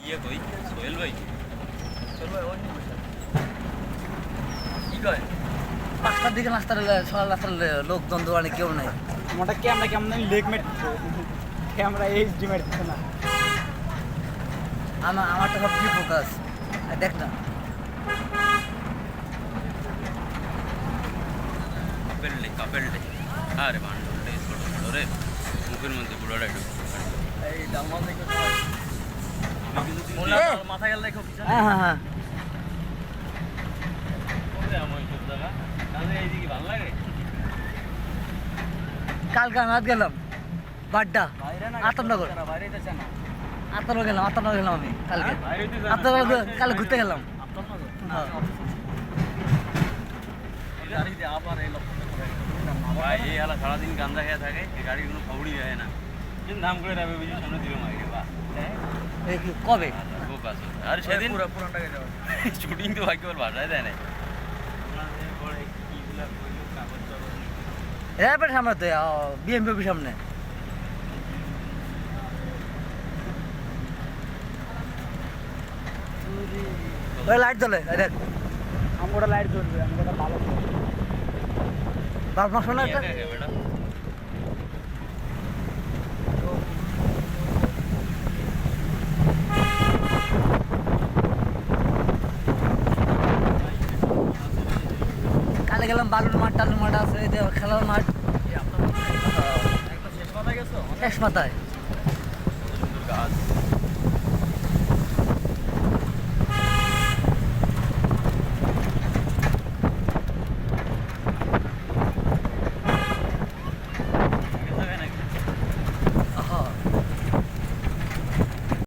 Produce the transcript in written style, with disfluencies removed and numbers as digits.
ইয়ে কই সোহেল ভাই কি কয় 5টার দিকে নাস্তার সকাল নাস্তার লোকজন দোকানে কেউ নাই। মোটা ক্যামেরা কেমন লেগ মেট ক্যামেরা এইচডি মারছে না। আমার তো সব কি ফোকাস দেখ না। কাপেলটে আরে বান্ডলটে ছোট ছোট রে মুখের মধ্যে বুড়াটা একটু এই দামাল দেখো মাথা গেল দেখো পিছনে। হ্যাঁ হ্যাঁ হ্যাঁ আমার সব জায়গা তাহলে এইদিকে ভালো লাগে। কালকে রাত গেলাম বাড্ডা আতনগর আতনগর গেলাম আমি কালকে আতনগর কাল ঘুরতে গেলাম। হ্যাঁ ভাই এই হালা সারাদিন গান্দা খেয়ে থাকে এই গাড়ি কোনো খবরই দেয় না কিন্তু দাম করে রাখবে বুঝি সামনে দিল মাইকে বা এই কি কবে খুব কাজ আর সেদিন শুটিং তো ভাগ্য বাসায় দেয় না এরপরে সামনে তো বিএমপি অফিস সামনে ওই লাইট জ্বলে দেখ আমরা লাইট জ্বলবে আমরা ভালো বাপ মা শোনা একটা কালে গেলাম বালুর মাঠ টালুর মাঠ আছে খেলার মাঠ শেষ মাথায়